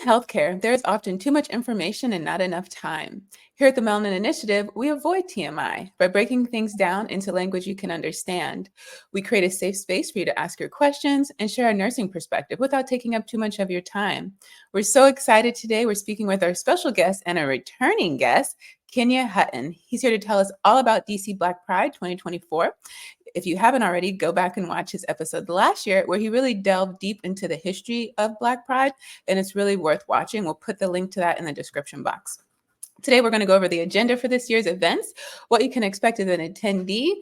healthcare, there is often too much information and not enough time. Here at the Melanin Initiative, we avoid TMI by breaking things down into language you can understand. We create a safe space for you to ask your questions and share our nursing perspective without taking up too much of your time. We're so excited today. We're speaking with our special guest and a returning guest, Kenya Hutton. He's here to tell us all about DC Black Pride 2024. If you haven't already, go back and watch his episode last year where he really delved deep into the history of Black Pride, and it's really worth watching. We'll put the link to that in the description box. Today, we're going to go over the agenda for this year's events, what you can expect as an attendee,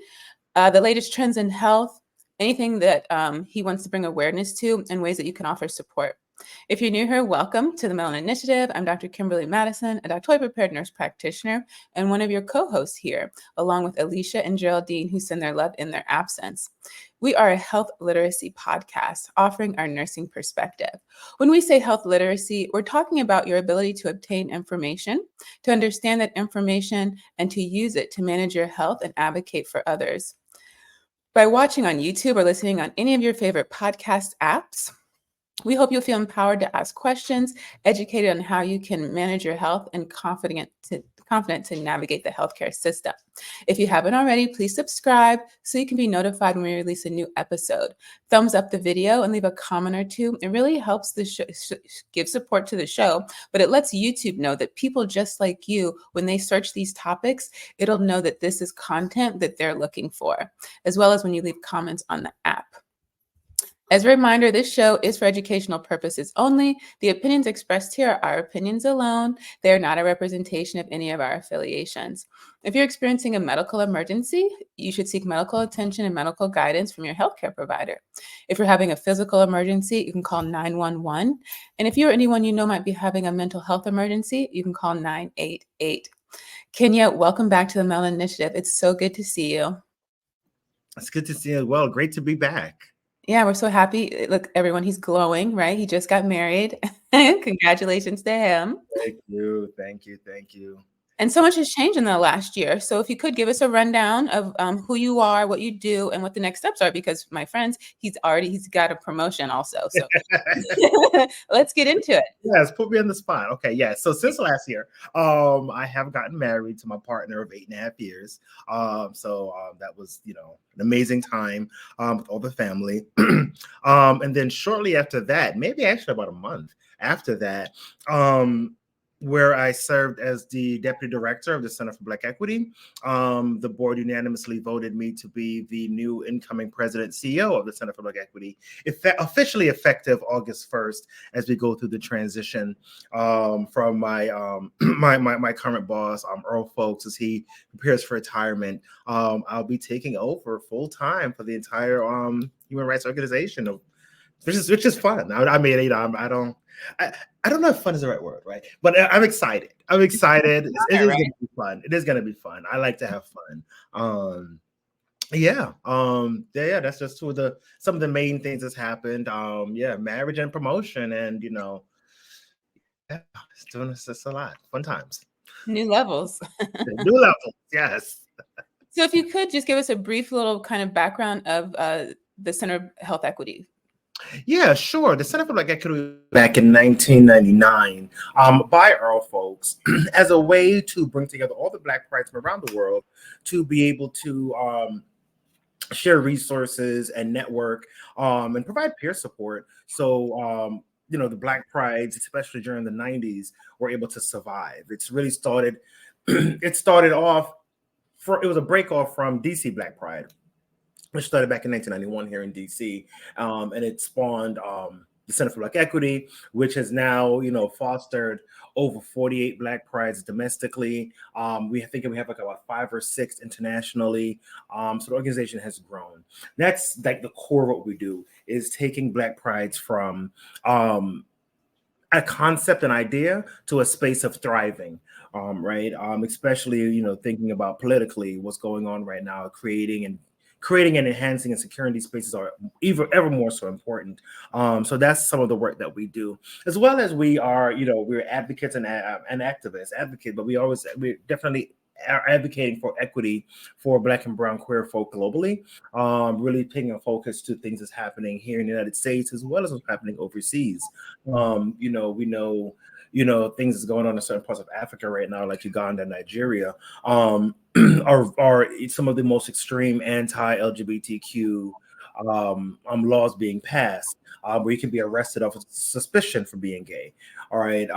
the latest trends in health, anything that he wants to bring awareness to, and ways that you can offer support. If you're new here, welcome to the Melanin Initiative. I'm Dr. Kimberly Madison, a doctorally-prepared nurse practitioner and one of your co-hosts here, along with Alicia and Geraldine, who send their love in their absence. We are a health literacy podcast offering our nursing perspective. When we say health literacy, we're talking about your ability to obtain information, to understand that information, and to use it to manage your health and advocate for others. By watching on YouTube or listening on any of your favorite podcast apps, we hope you'll feel empowered to ask questions, educated on how you can manage your health, and confident to navigate the healthcare system. If you haven't already, please subscribe so you can be notified when we release a new episode. Thumbs up the video and leave a comment or two. It really helps the show, give support to the show, but it lets YouTube know that people just like you, when they search these topics, it'll know that this is content that they're looking for, as well as when you leave comments on the app. As a reminder, this show is for educational purposes only. The opinions expressed here are our opinions alone. They are not a representation of any of our affiliations. If you're experiencing a medical emergency, you should seek medical attention and medical guidance from your healthcare provider. If you're having a physical emergency, you can call 911. And if you or anyone you know might be having a mental health emergency, you can call 988. Kenya, welcome back to the Melanin Initiative. It's so good to see you. It's good to see you as well. Great to be back. Yeah, we're so happy. Look, everyone, he's glowing, right? He just got married. Congratulations to him. Thank you. Thank you. Thank you. And so much has changed in the last year. So if you could give us a rundown of who you are, what you do, and what the next steps are, because my friends, he's got a promotion also. So let's get into it. Yes, put me on the spot. Okay, yeah. So since last year, I have gotten married to my partner of 8.5 years. That was, an amazing time with all the family. And then shortly after that, maybe actually about a month after that, where I served as the deputy director of the Center for Black Equity. The board unanimously voted me to be the new incoming president CEO of the Center for Black Equity, officially effective August 1st, as we go through the transition from my my current boss, Earl Folks, as he prepares for retirement. I'll be taking over full time for the entire human rights organization, which is fun. I don't know if fun is the right word, right? But I'm excited. It is going to be fun. It is going to be fun. I like to have fun. That's just some of the main things that's happened. Marriage and promotion, and it's a lot. Fun times. New levels. New levels, yes. So if you could just give us a brief little kind of background of the Center of Health Equity. Yeah, sure. The Center for Black Equity back in 1999 by Earl Folks as a way to bring together all the Black Prides from around the world to be able to share resources and network and provide peer support. So, the Black Prides, especially during the 90s, were able to survive. It's really started, it was a break off from DC Black Pride, which started back in 1991 here in DC, and it spawned the Center for Black Equity, which has now, fostered over 48 Black Prides domestically. We have like about 5 or 6 internationally. So the organization has grown. That's like the core of what we do, is taking Black Prides from a concept, an idea, to a space of thriving. Right? Especially, thinking about politically what's going on right now, creating and enhancing and securing these spaces are ever more so important. So that's some of the work that we do, as well as we are, we're advocates and activists, but we're definitely are advocating for equity for Black and brown queer folk globally, really taking a focus to things that's happening here in the United States as well as what's happening overseas. We know, things that's going on in certain parts of Africa right now, like Uganda, Nigeria, are some of the most extreme anti-LGBTQ laws being passed, where you can be arrested off of suspicion for being gay. All right.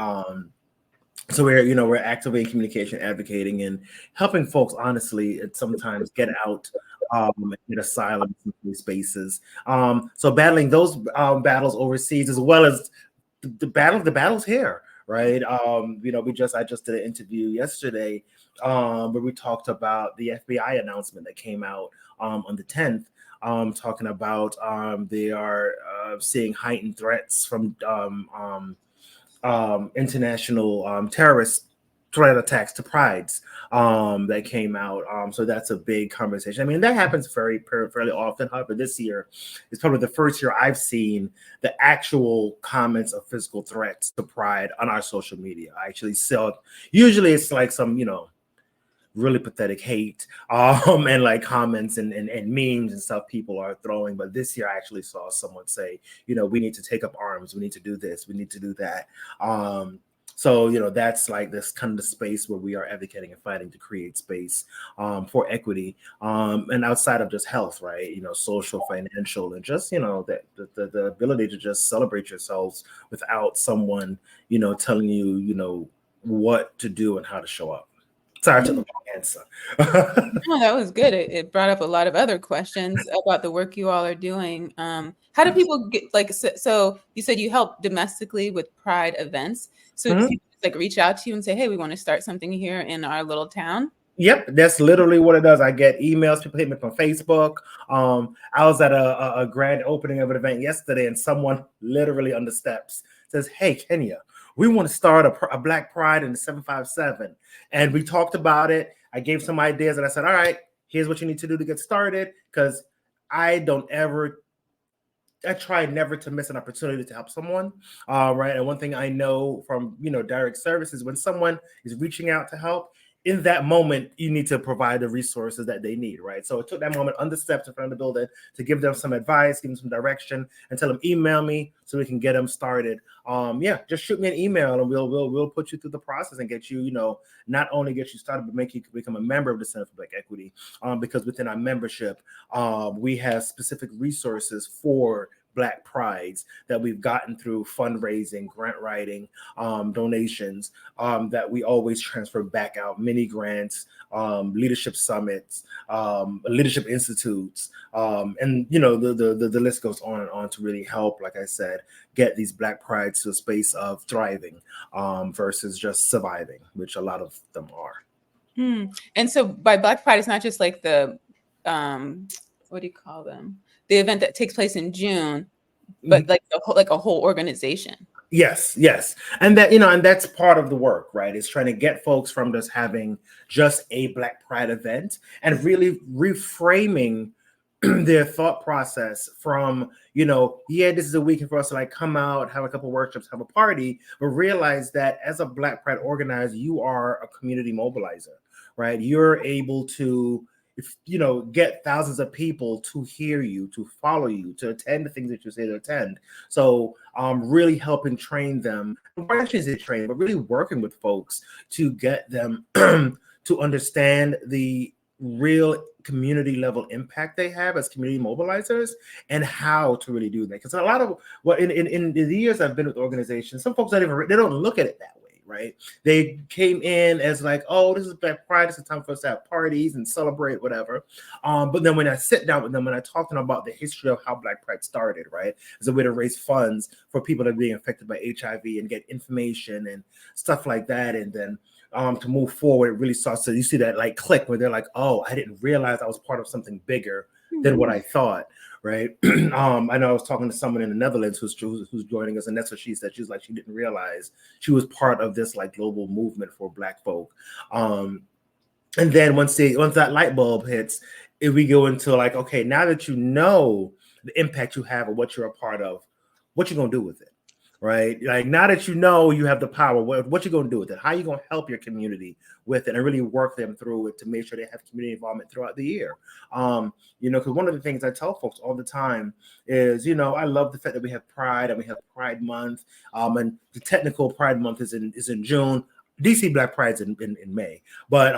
So we're actively in communication, advocating, and helping folks honestly sometimes get out and get asylum in these spaces. So battling those battles overseas as well as the battles here, right? I just did an interview yesterday where we talked about the FBI announcement that came out on the 10th. Talking about they are seeing heightened threats from international terrorist threat attacks to prides that came out. So that's a big conversation. I mean, that happens fairly often. However, this year is probably the first year I've seen the actual comments of physical threats to pride on our social media. I actually saw, usually it's like some, really pathetic hate and like comments and memes and stuff people are throwing. But this year I actually saw someone say, we need to take up arms. We need to do this. We need to do that. So, that's like this kind of the space where we are advocating and fighting to create space for equity and outside of just health, right? Social, financial, and just, the ability to just celebrate yourselves without someone, telling you, what to do and how to show up. Sorry, I took the wrong answer. No, that was good. It brought up a lot of other questions about the work you all are doing. How do people get so you said you help domestically with pride events. So do people like reach out to you and say, hey, we want to start something here in our little town? Yep, that's literally what it does. I get emails, people hit me on Facebook. I was at a grand opening of an event yesterday, and someone literally on the steps says, hey, Kenya, we want to start a Black Pride in the 757. And we talked about it. I gave some ideas and I said, all right, here's what you need to do to get started. Because I try never to miss an opportunity to help someone. Right. And one thing I know from, direct services, when someone is reaching out to help, in that moment, you need to provide the resources that they need, right? So it took that moment on the steps in front of the building to give them some advice, give them some direction, and tell them email me so we can get them started. Just shoot me an email and we'll put you through the process and get you, not only get you started, but make you become a member of the Center for Black Equity. Because within our membership, we have specific resources for Black Prides that we've gotten through fundraising, grant writing, donations that we always transfer back out, mini grants, leadership summits, leadership institutes, and the list goes on and on to really help, like I said, get these Black Prides to a space of thriving versus just surviving, which a lot of them are. And so by Black Pride, it's not just like the what do you call them? The event that takes place in June, but like a whole organization. Yes. And that, and that's part of the work, right? It's trying to get folks from just having just a Black Pride event and really reframing their thought process from, this is a weekend for us to like come out, have a couple workshops, have a party, but realize that as a Black Pride organizer, you are a community mobilizer, right? You're able to get thousands of people to hear you, to follow you, to attend the things that you say to attend. So really helping train them, or actually say train, but really working with folks to get them to understand the real community level impact they have as community mobilizers and how to really do that. Because a lot of in the years I've been with organizations, some folks they don't look at it that way. Right? They came in as like, oh, this is Black Pride. It's a time for us to have parties and celebrate, whatever. But then when I sit down with them, when I talk to them about the history of how Black Pride started, right, as a way to raise funds for people that are being affected by HIV and get information and stuff like that, and then to move forward, it really starts to, you see that like click where they're like, oh, I didn't realize I was part of something bigger than what I thought. Right. I know I was talking to someone in the Netherlands who's joining us, and that's what she said. She's like, she didn't realize she was part of this like global movement for Black folk. And then once that light bulb hits, if we go into like, okay, now that you know the impact you have and what you're a part of, what you gonna do with it? right? Like now that you know you have the power, what you gonna do with it? How you gonna help your community with it and really work them through it to make sure they have community involvement throughout the year? Because one of the things I tell folks all the time is, I love the fact that we have Pride and we have Pride Month, and the technical Pride Month is in June. DC Black Pride's in May, but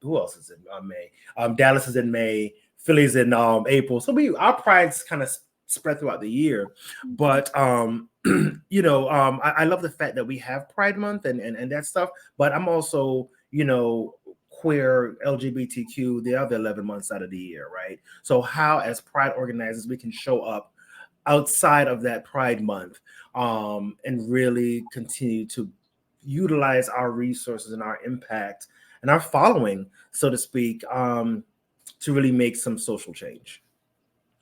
who else is in May? Dallas is in May. Philly's in April. So our prides kind of spread throughout the year. But I love the fact that we have Pride Month and that stuff. But I'm also, queer, LGBTQ, the other 11 months out of the year, right? So how, as Pride organizers, we can show up outside of that Pride Month and really continue to utilize our resources and our impact and our following, so to speak, to really make some social change.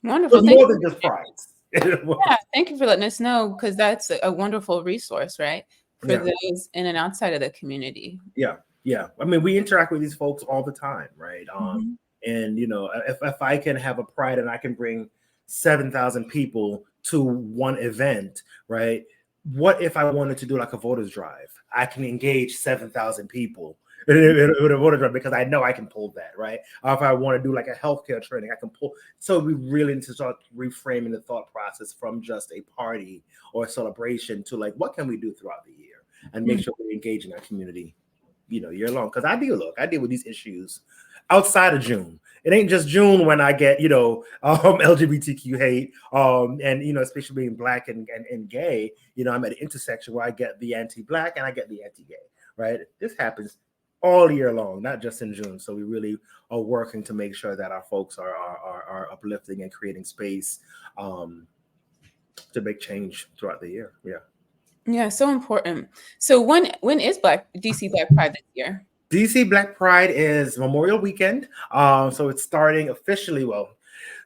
Wonderful. More than just Pride. Yeah, thank you for letting us know, because that's a wonderful resource, right? For those in and outside of the community. Yeah. I mean, we interact with these folks all the time, right? And if I can have a Pride and I can bring 7,000 people to one event, right? What if I wanted to do like a voters drive? I can engage 7,000 people with a voter drive because I know I can pull that, right? Or if I want to do like a healthcare training, I can pull. So we really need to start reframing the thought process from just a party or a celebration to like, what can we do throughout the year and make sure we engage in our community, year long. Because I deal with these issues outside of June. It ain't just June when I get, LGBTQ hate, and, especially being Black and gay, I'm at an intersection where I get the anti-Black and I get the anti-gay, right? This happens all year long, not just in June. So we really are working to make sure that our folks are uplifting and creating space to make change throughout the year. Yeah, so important. So when is DC Black Pride this year? DC Black Pride is Memorial Weekend. So it's starting officially. Well,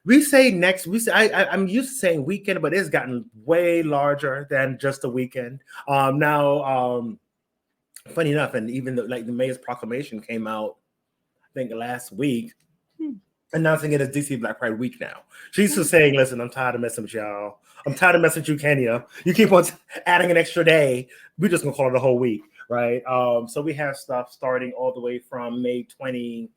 we say next. I'm used to saying weekend, but it's gotten way larger than just a weekend. Now, funny enough, and even the mayor's proclamation came out, I think last week, announcing it as DC Black Pride Week now. She's just saying, listen, I'm tired of messing with y'all. I'm tired of messing with you, Kenya. You keep on adding an extra day. We're just gonna call it a whole week, right? So we have stuff starting all the way from May 23rd,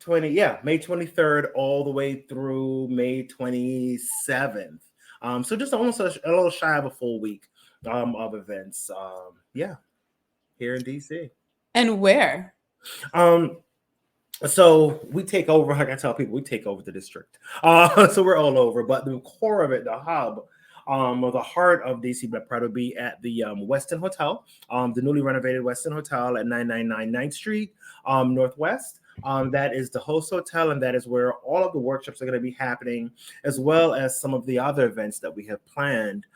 May 23rd, all the way through May 27th. So just almost a little shy of a full week of events. Here in DC. And where? So we take over, like I tell people, we take over the district. So we're all over, but the core of it, the hub, or the heart of DC Black Pride will be at the Westin Hotel, the newly renovated Westin Hotel at 999 9th Street, Northwest. That is the host hotel, and that is where all of the workshops are going to be happening, as well as some of the other events that we have planned,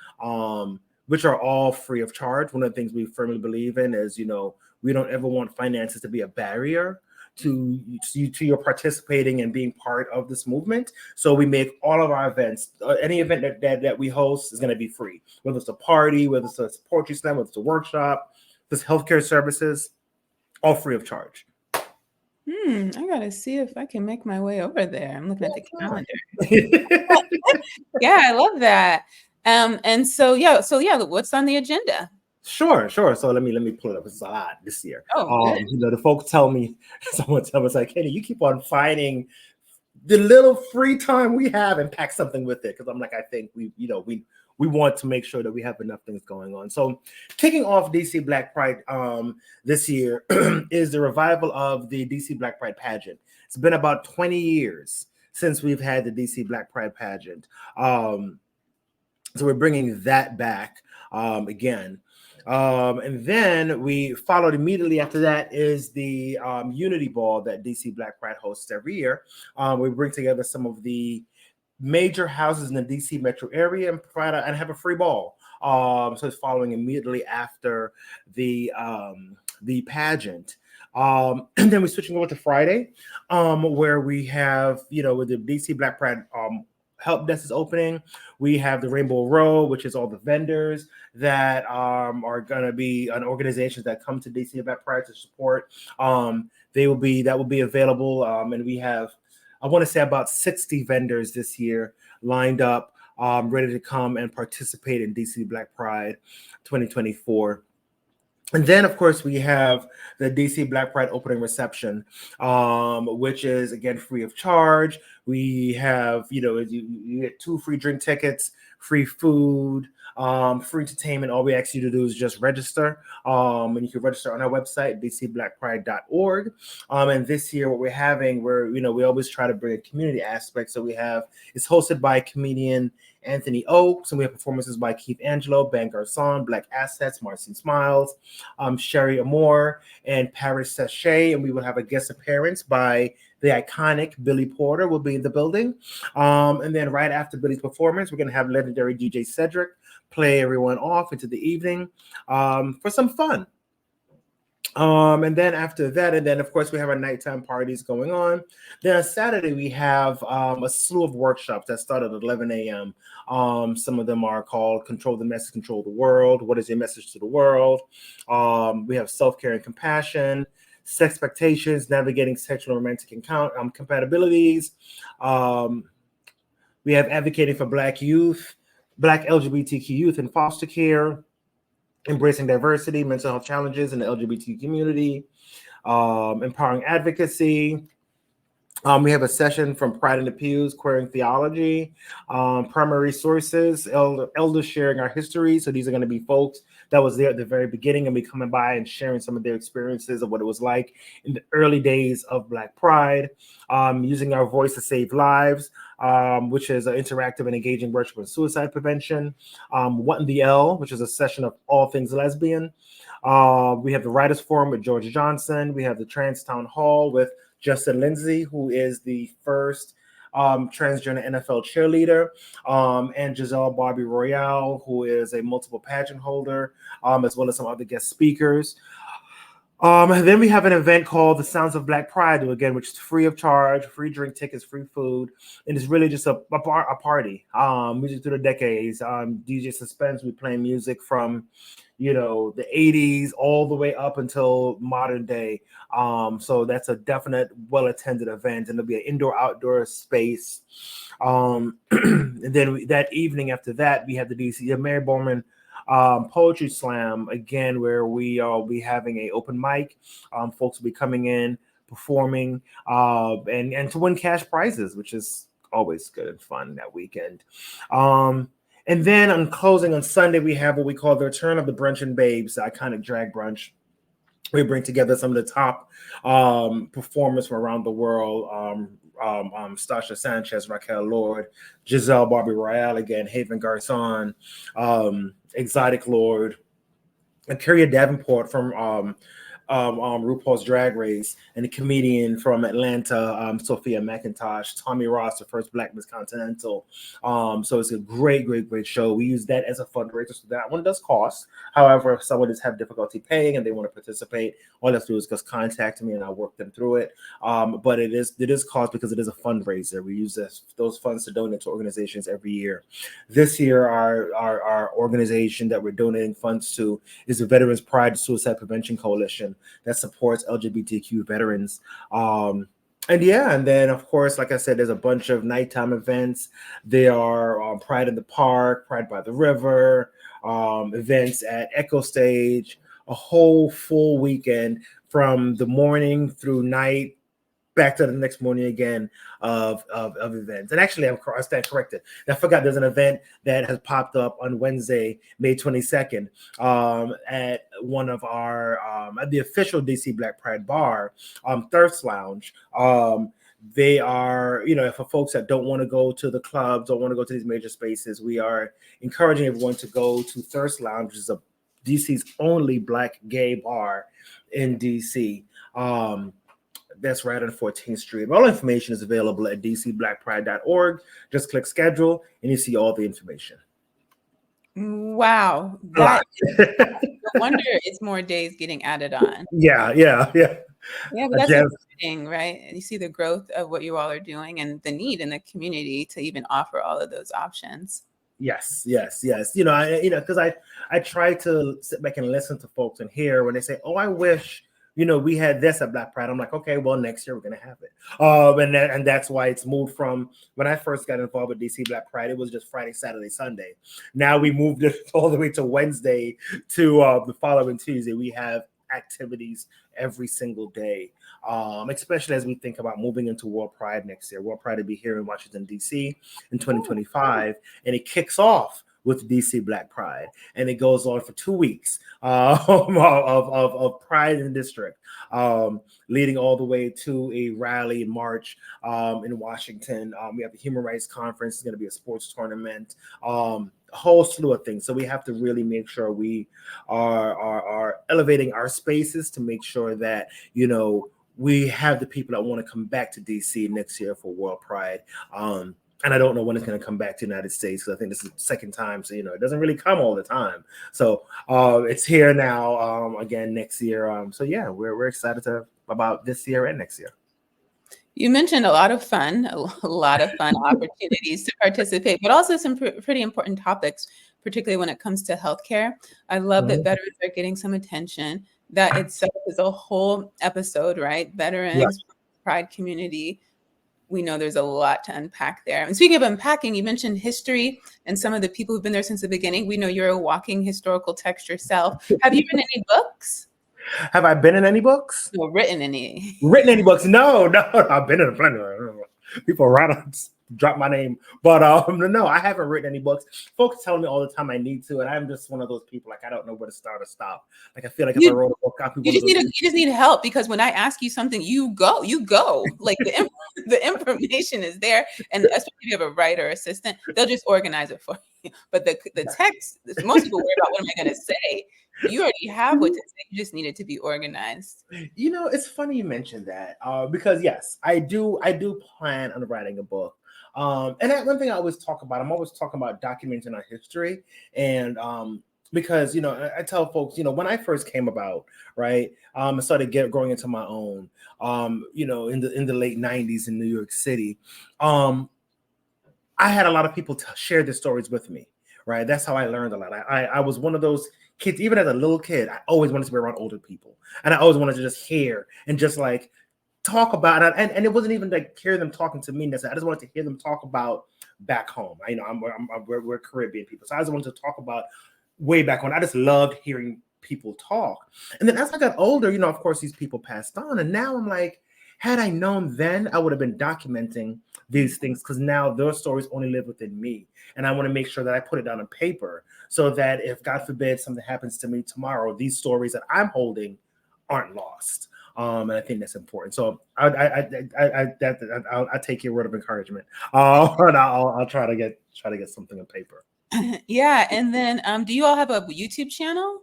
which are all free of charge. One of the things we firmly believe in is, we don't ever want finances to be a barrier to your participating and being part of this movement. So we make all of our events, any event that we host is going to be free, whether it's a party, whether it's a poetry slam, whether it's a workshop, this healthcare services, all free of charge. I gotta see if I can make my way over there. I'm looking at the calendar. Yeah, I love that. And so what's on the agenda? Sure. So let me pull it up. It's a lot this year. The folks someone tell me, it's like, Kenny, you keep on finding the little free time we have and pack something with it. Because I'm like, I think we want to make sure that we have enough things going on. So kicking off DC Black Pride this year is the revival of the DC Black Pride Pageant. It's been about 20 years since we've had the DC Black Pride Pageant. So we're bringing that back again. And then we followed immediately after that is the Unity Ball that DC Black Pride hosts every year. We bring together some of the major houses in the DC metro area and have a free ball. So it's following immediately after the pageant. And then we're switching over to Friday, where we have, with the DC Black Pride help desk is opening. We have the Rainbow Row, which is all the vendors that are going to be an organizations that come to DC Black Pride to support. That will be available. And we have, I want to say, about 60 vendors this year lined up ready to come and participate in DC Black Pride 2024. And then, of course, we have the DC Black Pride opening reception, which is, again, free of charge. We have, you get 2 free drink tickets, free food, free entertainment. All we ask you to do is just register. And you can register on our website, dcblackpride.org. And this year, what we're having, we always try to bring a community aspect. So it's hosted by comedian Anthony Oakes, and we have performances by Keith Angelo, Ben Garcon, Black Assets, Marcin Smiles, Sherry Amore, and Paris Sachet, and we will have a guest appearance by the iconic Billy Porter will be in the building. And then right after Billy's performance, we're going to have legendary DJ Cedric play everyone off into the evening for some fun. And then after that, and then of course we have our nighttime parties going on. Then on Saturday we have a slew of workshops that start at 11 a.m. Some of them are called Control the Message, Control the World. What is your message to the world? We have self-care and compassion, sex expectations, navigating sexual and romantic compatibilities. We have advocating for Black youth, Black LGBTQ youth in foster care, embracing diversity, mental health challenges in the LGBT community, empowering advocacy. We have a session from Pride in the Pews, Queering Theology, primary sources, elders sharing our history. So these are going to be folks that was there at the very beginning and be coming by and sharing some of their experiences of what it was like in the early days of Black Pride, using our voice to save lives, which is an interactive and engaging workshop on suicide prevention. What in the L, which is a session of all things lesbian. We have the Writers Forum with George Johnson. We have the Trans Town Hall with Justin Lindsay, who is the first transgender NFL cheerleader, and Giselle Barbie Royale, who is a multiple pageant holder, as well as some other guest speakers. Then we have an event called The Sounds of Black Pride, again, which is free of charge, free drink tickets, free food, and it's really just a party. Music through the decades. DJ Suspense, we play music from, the 80s all the way up until modern day. So that's a definite well-attended event, and it'll be an indoor-outdoor space. And then that evening after that, we have the Mary Bowman Poetry Slam, again, where we'll be having an open mic. Folks will be coming in, performing, and to win cash prizes, which is always good and fun that weekend. And then on closing on Sunday, we have what we call the Return of the Brunch and Babes, the iconic drag brunch. We bring together some of the top performers from around the world. Stasha Sanchez, Raquel Lord, Giselle Barbie Royale again, Haven Garcon, Exotic Lord, and Kyria Davenport from RuPaul's Drag Race, and a comedian from Atlanta, Sophia McIntosh, Tommy Ross, the first Black Miss Continental. So it's a great show. We use that as a fundraiser, so that one does cost. However, if someone does have difficulty paying and they want to participate, all they have to do is just contact me and I'll work them through it. But it is cost because it is a fundraiser. We use those funds to donate to organizations every year. This year, our organization that we're donating funds to is the Veterans Pride Suicide Prevention Coalition that supports LGBTQ veterans. And then of course, like I said, there's a bunch of nighttime events. There are Pride in the Park, Pride by the River, events at Echo Stage, a whole full weekend from the morning through night, back to the next morning again of events. And actually, I stand corrected. I forgot there's an event that has popped up on Wednesday, May 22nd, at one of our, at the official DC Black Pride bar, Thirst Lounge. They are, for folks that don't want to go to the clubs, don't want to go to these major spaces, we are encouraging everyone to go to Thirst Lounge, which is DC's only Black gay bar in DC. That's right on 14th Street. All information is available at dcblackpride.org. Just click schedule and you see all the information. Wow. No wonder it's more days getting added on. Yeah, but that's exciting, right? And you see the growth of what you all are doing and the need in the community to even offer all of those options. Yes. Because I try to sit back and listen to folks and hear when they say, "Oh, I wish we had this at Black Pride. I'm like, okay, well, next year we're gonna have it. And that's why it's moved from when I first got involved with DC Black Pride, it was just Friday, Saturday, Sunday. Now we moved it all the way to Wednesday to the following Tuesday. We have activities every single day, especially as we think about moving into World Pride next year. World Pride will be here in Washington, D.C. in 2025, and it kicks off with DC Black Pride, and it goes on for 2 weeks of Pride in the district, leading all the way to a rally march in Washington. We have the Human Rights Conference. It's going to be a sports tournament, a whole slew of things. So we have to really make sure we are elevating our spaces to make sure that, we have the people that want to come back to DC next year for World Pride. And I don't know when it's going to come back to the United States, because I think this is the second time. So, it doesn't really come all the time. So it's here now again next year. So, yeah, we're excited about this year and next year. You mentioned a lot of fun opportunities to participate, but also some pretty important topics, particularly when it comes to healthcare. I love that veterans are getting some attention. That itself is a whole episode, right? Veterans, Pride community. We know there's a lot to unpack there. And speaking of unpacking, you mentioned history and some of the people who've been there since the beginning. We know you're a walking historical text yourself. Have you written any books? Have I been in any books? No, written any. Written any books? No. I've been in plenty. People drop my name, but no, I haven't written any books. Folks tell me all the time I need to, and I'm just one of those people, like, I don't know where to start or stop. Like, I feel like if I wrote a book, you just need help, because when I ask you something, you go. Like the information is there, and especially if you have a writer assistant, they'll just organize it for you. But the text, most people worry about what am I going to say. You already have what to say. You just need it to be organized. It's funny you mentioned that because yes, I do plan on writing a book. And that one thing I always talk about, I'm always talking about documenting our history. And because, I tell folks, when I first came about, right, I started growing into my own, in the late 90s in New York City, I had a lot of people share their stories with me, right? That's how I learned a lot. I was one of those kids, even as a little kid, I always wanted to be around older people. And I always wanted to just hear and just like talk about it. And it wasn't even like hear them talking to me necessarily. I just wanted to hear them talk about back home. We're Caribbean people. So I just wanted to talk about way back when. I just loved hearing people talk. And then as I got older, of course, these people passed on. And now I'm like, had I known then, I would have been documenting these things, because now their stories only live within me. And I want to make sure that I put it down on paper so that if, God forbid, something happens to me tomorrow, these stories that I'm holding aren't lost. And I think that's important. So I take your word of encouragement. And I'll try to get something on paper. Yeah. And then do you all have a YouTube channel?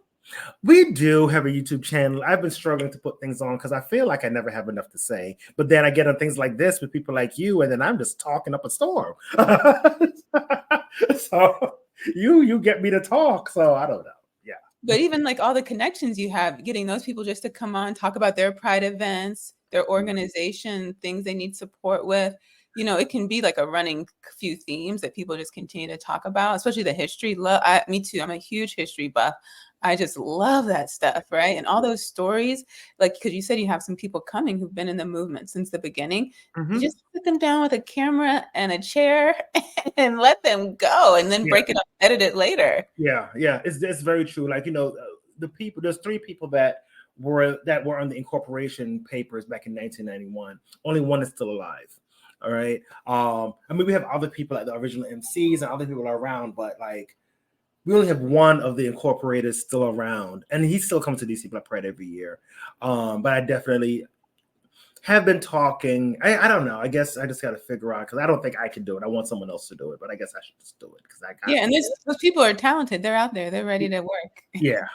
We do have a YouTube channel. I've been struggling to put things on because I feel like I never have enough to say. But then I get on things like this with people like you, and then I'm just talking up a storm. So you get me to talk. So I don't know. Yeah. But even like all the connections you have, getting those people just to come on, talk about their Pride events, their organization, things they need support with. It can be like a running few themes that people just continue to talk about, especially the history. Me too. I'm a huge history buff. I just love that stuff, right? And all those stories, like, because you said you have some people coming who've been in the movement since the beginning. Mm-hmm. You just put them down with a camera and a chair and let them go, and then break it up, edit it later. Yeah, it's very true. Like, the people, there's 3 people that were on the incorporation papers back in 1991. Only one is still alive. All right. We have other people, like the original MCs, and other people are around, but like, we only have one of the incorporators still around, and he still comes to DC Black Pride every year. But I definitely have been talking. I don't know. I guess I just got to figure out, because I don't think I can do it. I want someone else to do it, but I guess I should just do it because I got. Yeah, and those people are talented. They're out there. They're ready to work. Yeah.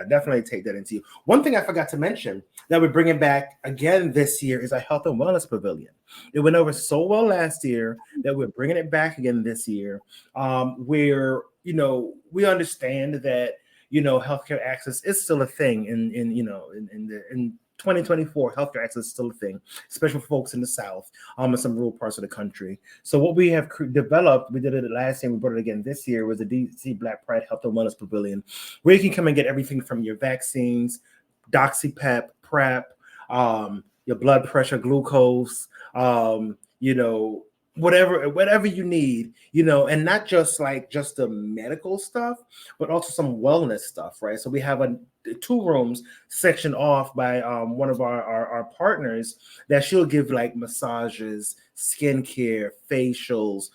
Definitely take that into you. One thing I forgot to mention that we're bringing back again this year is our Health and Wellness Pavilion. It went over so well last year that we're bringing it back again this year. Where we understand that healthcare access is still a thing in 2024, healthcare access is still a thing, especially for folks in the South, and some rural parts of the country. So what we have developed, we did it last year, we brought it again this year, was the DC Black Pride Health and Wellness Pavilion, where you can come and get everything from your vaccines, Doxy-pep, prep, your blood pressure, glucose, whatever you need, and not just the medical stuff, but also some wellness stuff, right? So we have 2 rooms sectioned off by one of our partners that she'll give like massages, skincare, facials,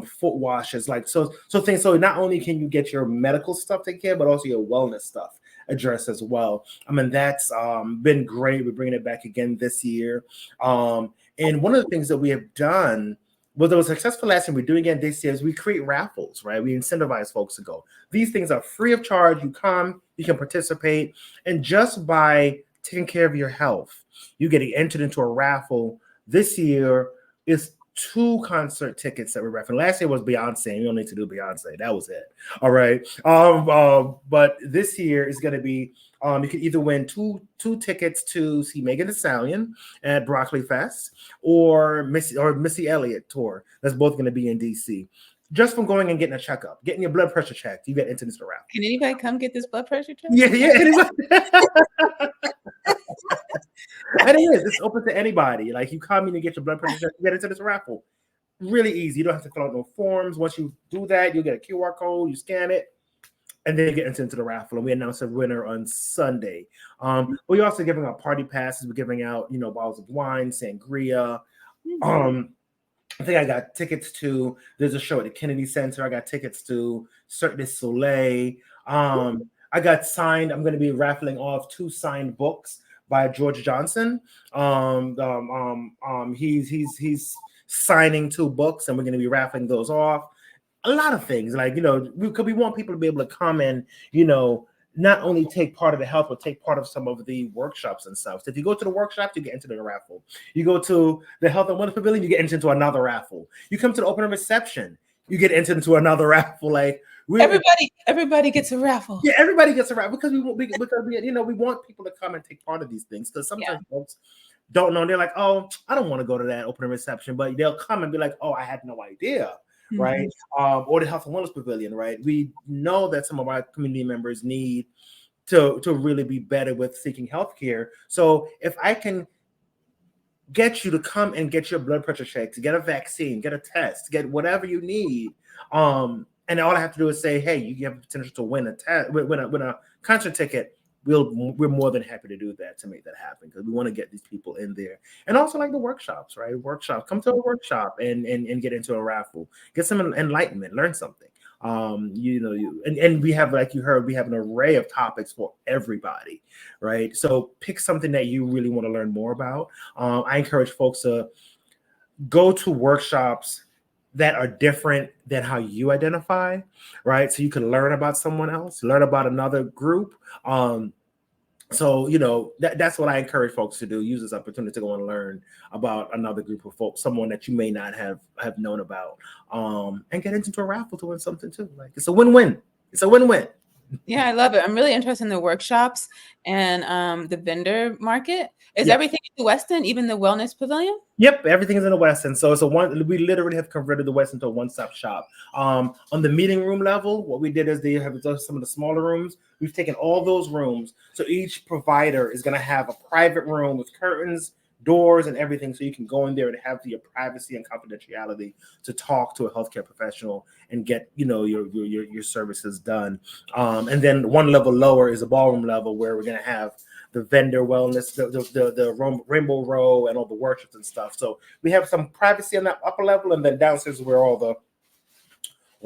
foot washes, so things. So not only can you get your medical stuff taken care of, but also your wellness stuff addressed as well. I mean, that's been great. We're bringing it back again this year. And one of the things that we have done, well, that was successful last year, we're doing again this year, is we create raffles, right? We incentivize folks to go. These things are free of charge. You come, you can participate, and just by taking care of your health, you get entered into a raffle. This year is 2 concert tickets that we're raffling. Last year was Beyonce. We don't need to do Beyonce. That was it. All right. But this year is going to be, you can either win two tickets to see Megan Thee Stallion at Broccoli Fest or Missy Elliott tour. That's both going to be in DC. Just from going and getting a checkup, getting your blood pressure checked, you get into this raffle. Can anybody come get this blood pressure check? Yeah. Anybody. And it's open to anybody. Like, you come in and get your blood pressure checked, you get into this raffle. Really easy. You don't have to fill out no forms. Once you do that, you get a QR code, you scan it, and then you get into the raffle. And we announce a winner on Sunday. We're also giving out party passes. We're giving out, bottles of wine, sangria. I think I got tickets to, there's a show at the Kennedy Center. I got tickets to Cirque du Soleil. I got signed. I'm going to be raffling off 2 signed books by George Johnson. He's signing 2 books, and we're going to be raffling those off. A lot of things, we want people to be able to come and, not only take part of the health, but take part of some of the workshops and stuff. So if you go to the workshop, you get into the raffle. You go to the Health and Wellness Pavilion, you get into another raffle. You come to the open reception, you get into another raffle. Everybody gets a raffle. Yeah, everybody gets a raffle because we want people to come and take part of these things, because sometimes folks don't know. They're like, oh, I don't want to go to that open reception, but they'll come and be like, oh, I had no idea. Right. Or the Health and Wellness Pavilion, right? We know that some of our community members need to really be better with seeking healthcare. So if I can get you to come and get your blood pressure checked, to get a vaccine, get a test, get whatever you need, and all I have to do is say, hey, you have the potential to win a concert ticket. We're more than happy to do that, to make that happen, because we want to get these people in there. And also like the workshops, right? Come to a workshop and get into a raffle, get some enlightenment, learn something. And we have, like you heard, we have an array of topics for everybody, right? So pick something that you really want to learn more about. I encourage folks to go to workshops that are different than how you identify, right? So you can learn about someone else, learn about another group. So that's what I encourage folks to do. Use this opportunity to go and learn about another group of folks, someone that you may not have known about, and get into a raffle to win something too. Like, it's a win-win. It's a win-win. Yeah, I love it. I'm really interested in the workshops and the vendor market. Is everything in the Westin, even the Wellness Pavilion? Yep, everything is in the Westin. So it's we literally have converted the Westin to a one-stop shop. On the meeting room level, what we did is they have some of the smaller rooms. We've taken all those rooms. So each provider is going to have a private room with curtains, doors, and everything, so you can go in there and have your privacy and confidentiality to talk to a healthcare professional and get your services done. And then one level lower is a ballroom level, where we're going to have the vendor wellness, the rainbow row, and all the workshops and stuff. So we have some privacy on that upper level, and then downstairs is where all the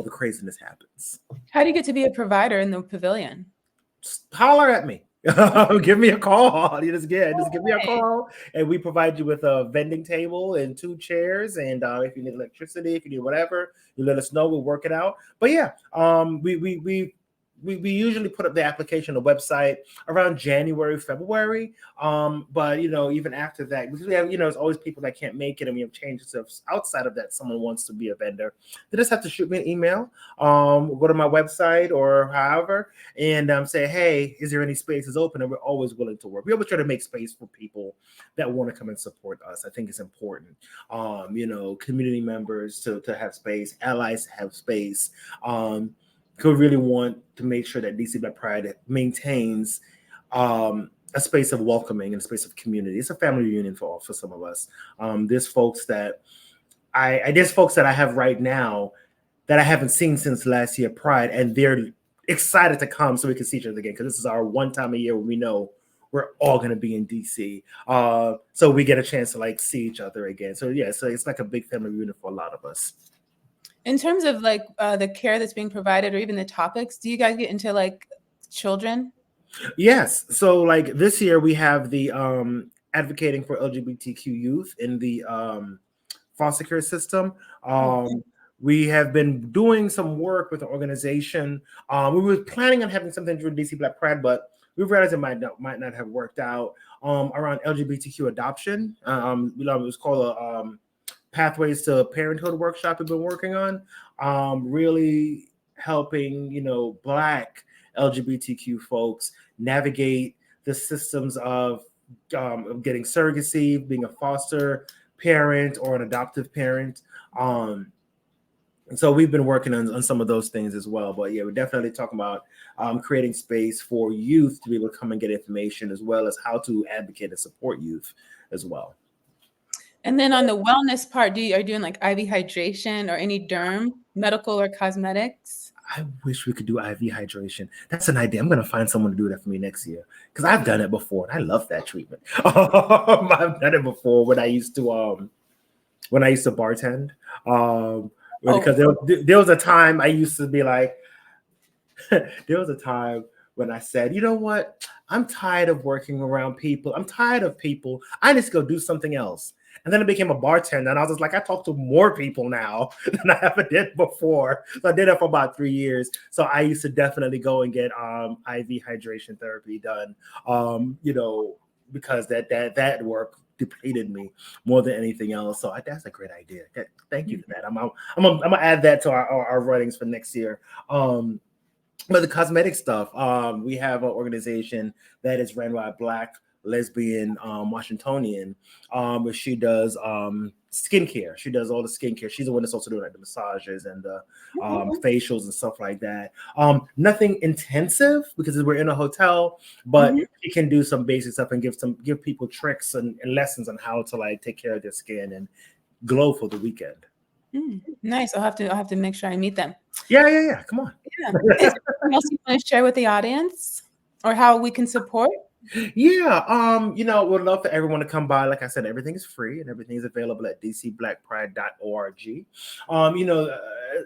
craziness happens. How do you get to be a provider in the pavilion? Just holler at me. Give me a call. Just give me a call, and we provide you with a vending table and 2 chairs. And if you need electricity, if you need whatever, you let us know. We'll work it out. But yeah, we usually put up the application on the website around January, February. But even after that, because we have, there's always people that can't make it, and we have changes outside of that. Someone wants to be a vendor, they just have to shoot me an email, go to my website or however, and say, hey, is there any spaces open? And we're always willing to work. We always try to make space for people that want to come and support us. I think it's important. Community members to have space, allies to have space. Could really want to make sure that DC Black Pride maintains a a space of welcoming and a space of community. It's a family reunion for some of us. There's folks that there's folks that I have right now that I haven't seen since last year Pride, and they're excited to come so we can see each other again, because this is our one time a year when we know we're all going to be in DC. So we get a chance to like see each other again. So yeah, so it's like a big family reunion for a lot of us. In terms of like the care that's being provided or even the topics, do you guys get into like children? Yes. So like this year we have the advocating for LGBTQ youth in the foster care system. We have been doing some work with the organization. We were planning on having something during DC Black Pride, but we realized it might not have worked out around LGBTQ adoption. It was called a Pathways to Parenthood workshop we've been working on, really helping, Black LGBTQ folks navigate the systems of getting surrogacy, being a foster parent or an adoptive parent. And so we've been working on some of those things as well. But yeah, we're definitely talking about creating space for youth to be able to come and get information, as well as how to advocate and support youth as well. And then on the wellness part, are you doing like IV hydration or any derm, medical or cosmetics? I wish we could do IV hydration. That's an idea. I'm going to find someone to do that for me next year, because I've done it before and I love that treatment. I've done it before when I used to bartend. Because there was a time I used to be like, there was a time when I said, you know what? I'm tired of working around people. I'm tired of people. I need to go do something else. And then I became a bartender, and I was just like, I talk to more people now than I ever did before. So I did that for about 3 years. So I used to definitely go and get IV hydration therapy done, because that work depleted me more than anything else. So that's a great idea. Thank you for that. I'm gonna add that to our runnings for next year. But the cosmetic stuff, we have an organization that is ran by a Black lesbian Washingtonian, where she does skincare. She does all the skincare. She's the one that's also doing like the massages and the facials and stuff like that. Nothing intensive because we're in a hotel, but she can do some basic stuff and give people tricks and lessons on how to like take care of their skin and glow for the weekend. Nice. I'll have to make sure I meet them. Yeah. Come on. Yeah. Is there anything else you want to share with the audience or how we can support? Yeah, we'd love for everyone to come by. Like I said, everything is free and everything is available at dcblackpride.org.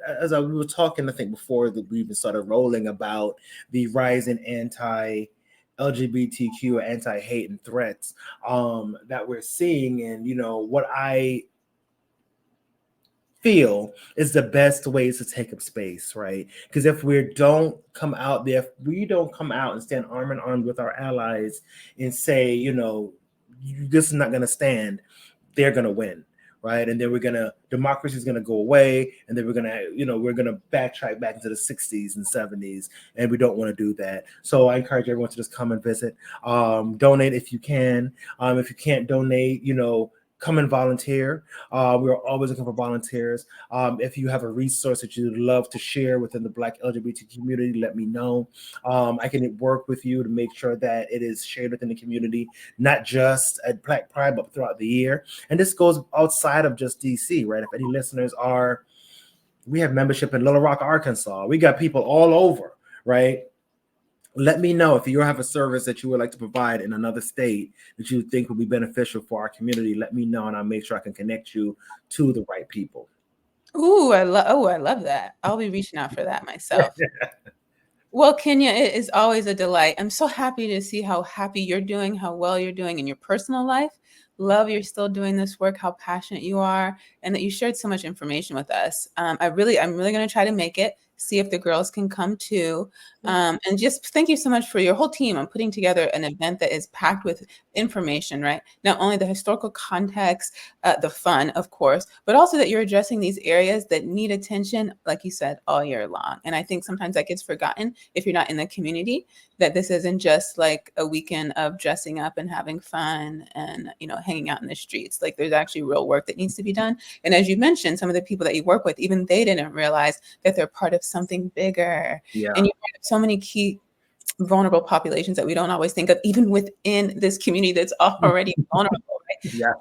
As we were talking, I think before that we even started rolling about the rise in anti-LGBTQ, anti-hate and threats that we're seeing, and what I feel is the best ways to take up space, right? Because if we don't come out and stand arm in arm with our allies and say, this is not going to stand, they're going to win, right? And then democracy is going to go away, and then we're going to backtrack back into the 60s and 70s, and we don't want to do that. So I encourage everyone to just come and visit, donate if you can. If you can't donate, come and volunteer. We're always looking for volunteers. If you have a resource that you'd love to share within the Black LGBT community, let me know. I can work with you to make sure that it is shared within the community, not just at Black Pride, but throughout the year. And this goes outside of just DC, right? If any listeners we have membership in Little Rock, Arkansas. We got people all over, right? Let me know if you have a service that you would like to provide in another state that you think would be beneficial for our community. Let me know, and I'll make sure I can connect you to the right people. Ooh, I love that. I'll be reaching out for that myself. Well, Kenya, it is always a delight. I'm so happy to see how happy you're doing, how well you're doing in your personal life. Love you're still doing this work, how passionate you are, and that you shared so much information with us. I'm really going to try to make it, see if the girls can come too. And just thank you so much for your whole team on putting together an event that is packed with information, right? Not only the historical context, the fun, of course, but also that you're addressing these areas that need attention, like you said, all year long. And I think sometimes that gets forgotten if you're not in the community, that this isn't just like a weekend of dressing up and having fun and, hanging out in the streets. Like there's actually real work that needs to be done. And as you mentioned, some of the people that you work with, even they didn't realize that they're part of something bigger. Yeah. And you brought up so many key vulnerable populations that we don't always think of, even within this community that's already vulnerable, right? Yeah.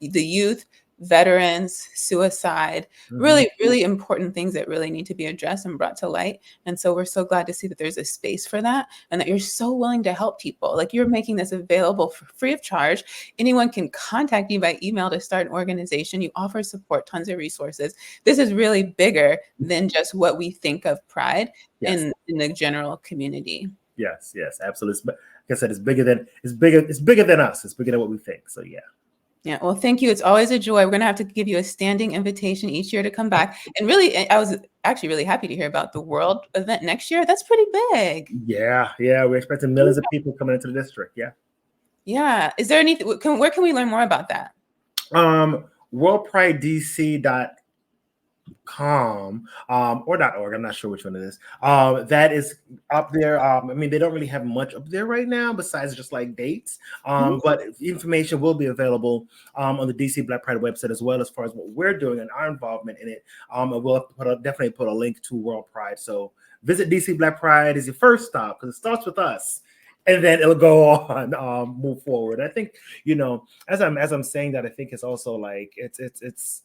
The youth, veterans, suicide, really, really important things that really need to be addressed and brought to light. And so we're so glad to see that there's a space for that and that you're so willing to help people. Like, you're making this available for free of charge. Anyone can contact you by email to start an organization. You offer support, tons of resources. This is really bigger than just what we think of Pride in the general community. Yes, absolutely. Like I said, it's bigger than us. It's bigger than what we think. So yeah. Yeah, well, thank you. It's always a joy. We're going to have to give you a standing invitation each year to come back. And really, I was actually really happy to hear about the World event next year. That's pretty big. Yeah. We're expecting millions of people coming into the district. Yeah. Yeah. Is there anything, where can we learn more about that? WorldPrideDC.com or .org. I'm not sure which one it is. That is up there. I mean, they don't really have much up there right now besides just like dates. But information will be available on the DC Black Pride website, as well as far as what we're doing and our involvement in it. And we'll definitely put a link to World Pride. So visit DC Black Pride is your first stop, because it starts with us. And then it'll go on, move forward. I think, as I'm saying that, I think it's also like it's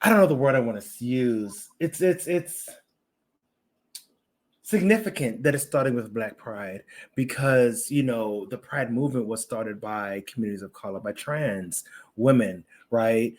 I don't know the word I want to use. It's significant that it's starting with Black Pride, because the Pride movement was started by communities of color, by trans women, right?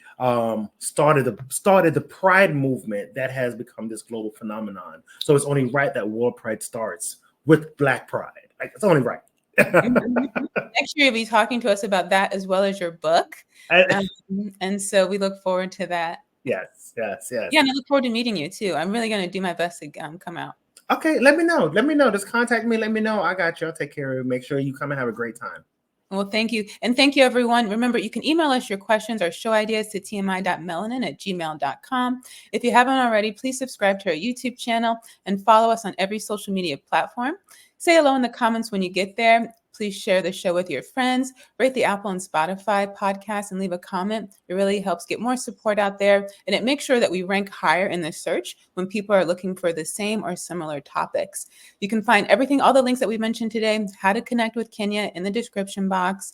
Started the Pride movement that has become this global phenomenon. So it's only right that World Pride starts with Black Pride. Like, it's only right. Next year, you'll be talking to us about that, as well as your book. And so we look forward to that. Yes. Yeah, and I look forward to meeting you too. I'm really going to do my best to come out. Okay, let me know. Just contact me. Let me know. I got you. I'll take care of it. Make sure you come and have a great time. Well, thank you. And thank you, everyone. Remember, you can email us your questions or show ideas to tmi.melanin@gmail.com. If you haven't already, please subscribe to our YouTube channel and follow us on every social media platform. Say hello in the comments when you get there. Please share the show with your friends, rate the Apple and Spotify podcast, and leave a comment. It really helps get more support out there, and it makes sure that we rank higher in the search when people are looking for the same or similar topics. You can find everything, all the links that we mentioned today, how to connect with Kenya, in the description box.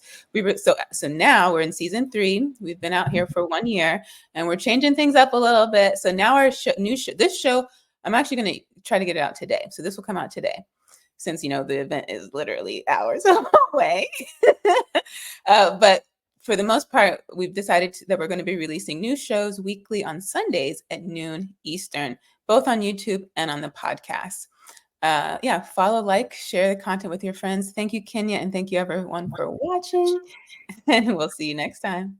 So now we're in season 3. We've been out here for 1 year, and we're changing things up a little bit. So now our this show, I'm actually going to try to get it out today. So this will come out today, since, the event is literally hours away. But for the most part, we've decided that we're going to be releasing new shows weekly on Sundays at noon Eastern, both on YouTube and on the podcast. Follow, like, share the content with your friends. Thank you, Kenya, and thank you, everyone, for watching. And we'll see you next time.